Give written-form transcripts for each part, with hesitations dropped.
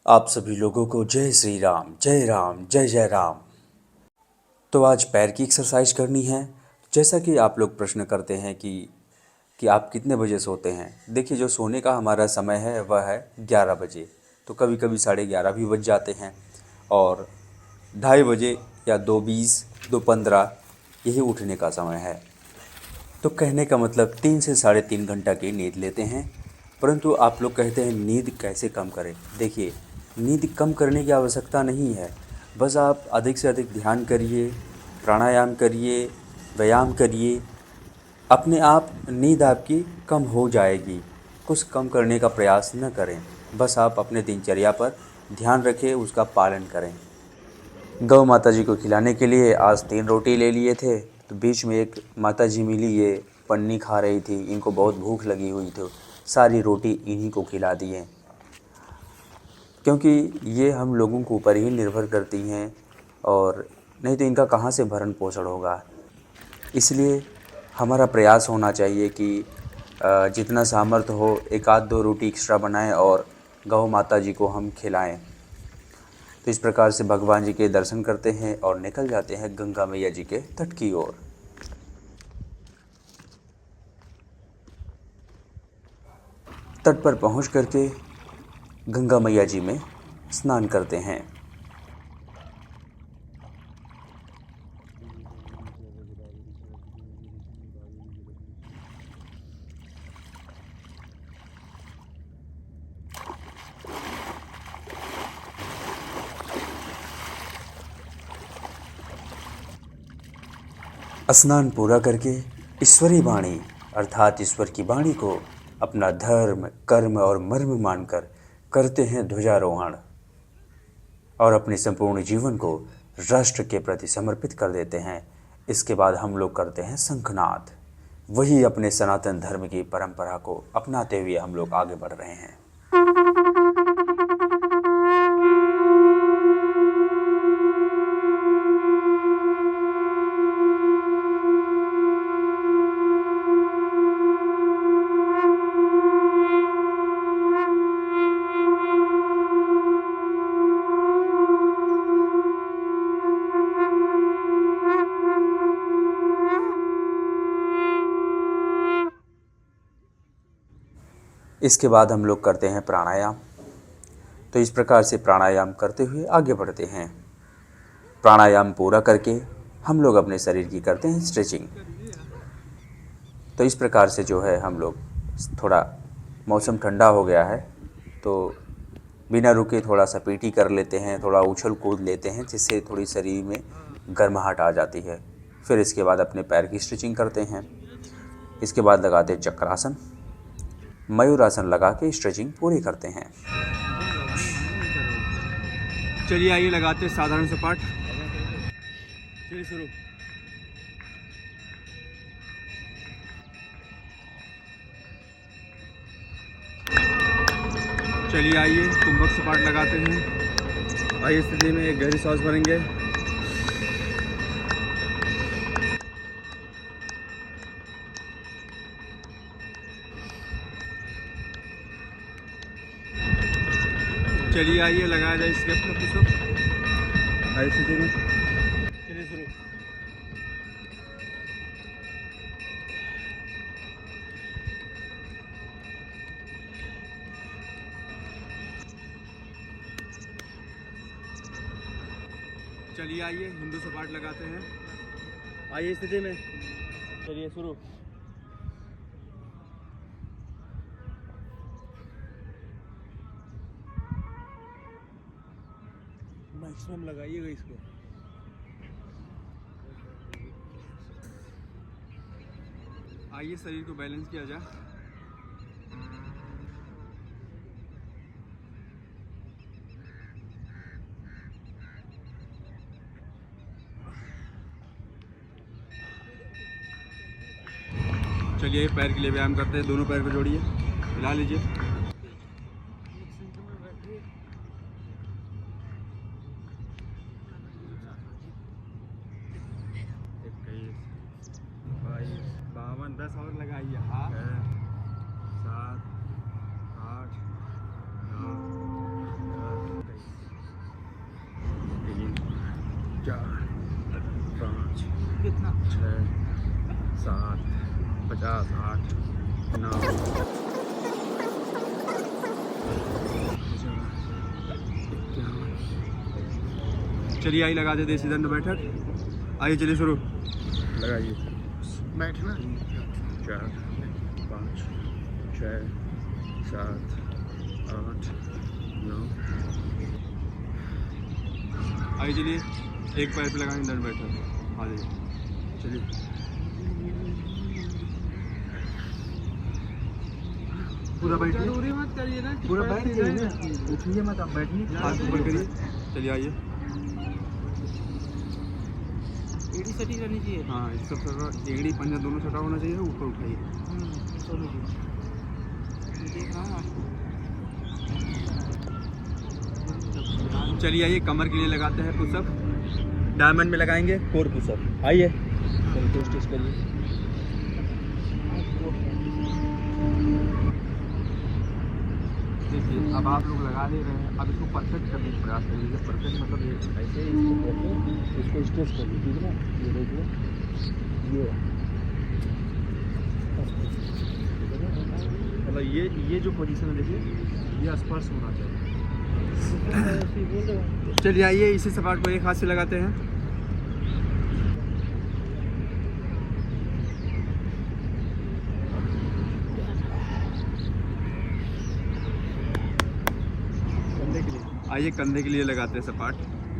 आप सभी लोगों को जय श्री राम, जय राम, जय जय राम। तो आज पैर की एक्सरसाइज करनी है। जैसा कि आप लोग प्रश्न करते हैं कि आप कितने बजे सोते हैं। देखिए, जो सोने का हमारा समय है वह है 11 बजे। तो कभी कभी 11:30 भी बज जाते हैं और 2:30 या 2:20, 2:15 यही उठने का समय है। तो कहने का मतलब 3 से 3.5 घंटा की नींद लेते हैं। परंतु आप लोग कहते हैं नींद कैसे कम करें। देखिए, नींद कम करने की आवश्यकता नहीं है। बस आप अधिक से अधिक ध्यान करिए, प्राणायाम करिए, व्यायाम करिए। अपने आप नींद आपकी कम हो जाएगी। कुछ कम करने का प्रयास न करें। बस आप अपने दिनचर्या पर ध्यान रखें, उसका पालन करें। गौ माता जी को खिलाने के लिए आज 3 रोटी ले लिए थे। तो बीच में एक माता जी मिली, ये पन्नी खा रही थी, इनको बहुत भूख लगी हुई थी। सारी रोटी इन्हीं को खिला दी है, क्योंकि ये हम लोगों के ऊपर ही निर्भर करती हैं और नहीं तो इनका कहाँ से भरण पोषण होगा। इसलिए हमारा प्रयास होना चाहिए कि जितना सामर्थ्य हो 1-2 रोटी एक्स्ट्रा बनाएं और गौ माता जी को हम खिलाएं। तो इस प्रकार से भगवान जी के दर्शन करते हैं और निकल जाते हैं गंगा मैया जी के तट की ओर। तट पर पहुंच करके गंगा मैया जी में स्नान करते हैं। स्नान पूरा करके ईश्वरी वाणी अर्थात ईश्वर की वाणी को अपना धर्म, कर्म और मर्म मानकर करते हैं ध्वजारोहण और अपने संपूर्ण जीवन को राष्ट्र के प्रति समर्पित कर देते हैं। इसके बाद हम लोग करते हैं शंखनाद। वही अपने सनातन धर्म की परंपरा को अपनाते हुए हम लोग आगे बढ़ रहे हैं। इसके बाद हम लोग करते हैं प्राणायाम। तो इस प्रकार से प्राणायाम करते हुए आगे बढ़ते हैं। प्राणायाम पूरा करके हम लोग अपने शरीर की करते हैं स्ट्रेचिंग। तो इस प्रकार से जो है हम लोग, थोड़ा मौसम ठंडा हो गया है तो बिना रुके थोड़ा सा पीटी कर लेते हैं, थोड़ा उछल कूद लेते हैं, जिससे थोड़ी शरीर में गर्माहट आ जाती है। फिर इसके बाद अपने पैर की स्ट्रेचिंग करते हैं। इसके बाद लगाते हैं चक्रासन, मयूरासन लगा के स्ट्रेचिंग पूरी करते हैं। चलिए आइए लगाते हैं साधारण सपाट। चलिए शुरू। चलिए आइए कुंभक सपाट लगाते हैं। आइए स्थिति में एक गहरी सांस भरेंगे। चलिए आइए लगाया जाए स्टेप में पुशअप। आइए स्थिति में, चलिए शुरू। चलिए आइए हिंदू सपाट लगाते हैं। आइए स्थिति में, चलिए शुरू। मैक्सिमम लगाइएगा इसको। आइए शरीर को बैलेंस किया जाए। चलिए पैर के लिए व्यायाम करते हैं। दोनों पैर को जोड़िए, हिला लीजिए। बावन, 10 और लगाइए। 7, 8, 9, 10, 50, 8, 9, चलिए आई लगा दे देसी दंड बैठक। आइए चलिए शुरू। लगाइए। बैठना 4, 5, 6, 7, 8, 9। आइए चलिए एक पैर पे लगाएंगे दंड बैठक। आ जाइए चलिए। पूरा बैठिए। जरूरी मत करिए ना कि पूरा पैर बैठ सीधा जाइए ही ना। रखिए। उठिए मत, आप बैठिए, हाथ ऊपर करिए। चलिए आइए। एड़ी सटी रहनी चाहिए। हाँ इस सब सटा, एड़ी पंजा दोनों सटा होना चाहिए। ऊपर उठाइए। सोनू जी देखा चलिए आइए कमर के लिए लगाते हैं पुशअप। डायमंड में लगाएंगे 4 पुशअप। आइए चलिए स्टिच करिए। देखिए अब आप लोग लगा ले रहे हैं, अब इसको परफेक्ट करने का प्रयास करिए। जब परफेक्ट मतलब ये ऐसे इसको करके इसको स्ट्रेच कर लीजिए, ठीक है ना। ये देखिए ये मतलब ये जो पोजीशन है देखिए, ये स्पर्श होना चाहिए। चलिए आइए इसी सपाट को एक हाथ से लगाते हैं। आइए कंधे के लिए लगाते हैं सपाट।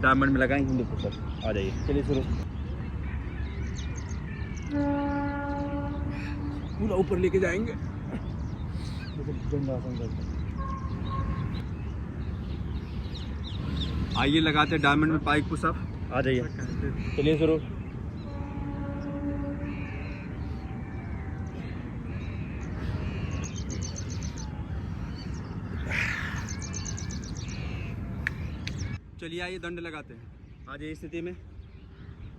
डायमंड में लगाएंगे हिंदू पुशअप। आ जाइए चलिए शुरू। पूरा ऊपर लेके जाएंगे। आइए लगाते हैं डायमंड में पाइक पुशअप। आ जाइए चलिए शुरू। चलिए आइए दंड लगाते हैं। आ जाइए स्थिति में।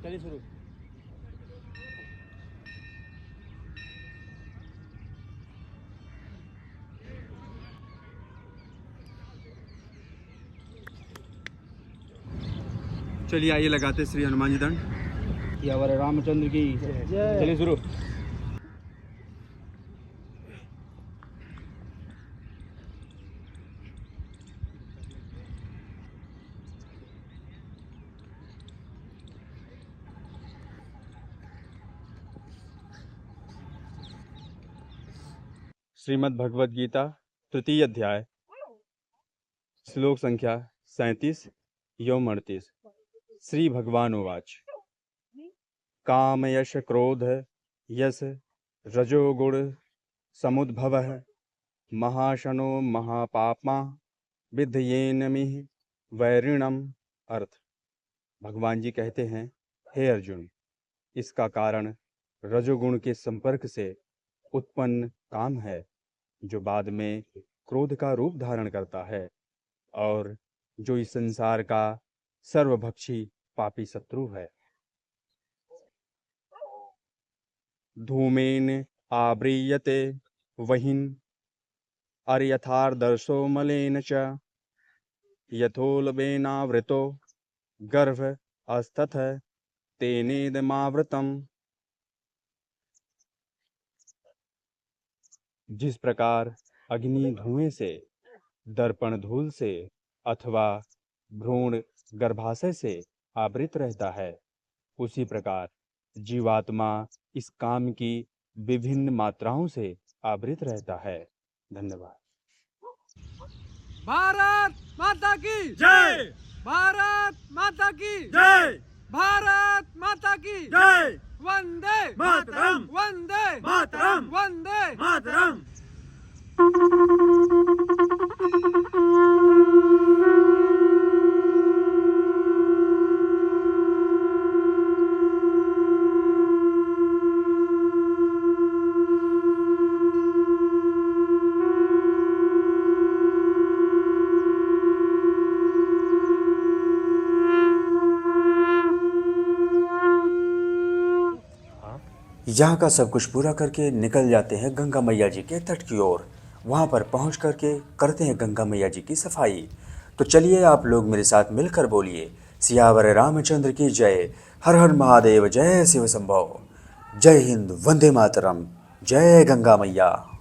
चलिए शुरू। चलिए आइए लगाते हैं श्री हनुमान जी दंड। कि हमारे रामचंद्र की चलिए शुरू। श्रीमद् भगवद गीता तृतीय अध्याय श्लोक संख्या 37 एवं 38। श्री भगवान उवाच काम यश क्रोध यश रजोगुण समुद्भवः महाशनो महापापमा विद्धयेनमिह वैरिणम। अर्थ, भगवान जी कहते हैं, हे अर्जुन, इसका कारण रजोगुण के संपर्क से उत्पन्न काम है, जो बाद में क्रोध का रूप धारण करता है और जो इस संसार का सर्वभक्षी पापी शत्रु है। धूमेन आव्रियते वहिन अर्यथार्दर्शो मलेन च यथोलबेनावृतो गर्भ अस्तथ तेनेदमावृतम। जिस प्रकार अग्नि धुएं से, दर्पण धूल से अथवा भ्रूण गर्भाशय से आवृत रहता है, उसी प्रकार जीवात्मा इस काम की विभिन्न मात्राओं से आवृत रहता है। धन्यवाद। भारत माता की जय। भारत माता की जय। भारत माता की जय। वंदे मातरम। वंदे मातरम। वंदे मातरम। यहाँ का सब कुछ पूरा करके निकल जाते हैं गंगा मैया जी के तट की ओर। वहाँ पर पहुँच करके करते हैं गंगा मैया जी की सफाई। तो चलिए आप लोग मेरे साथ मिलकर बोलिए, सियावर रामचंद्र की जय, हर हर महादेव, जय शिव शंभो, जय हिंद, वंदे मातरम, जय गंगा मैया।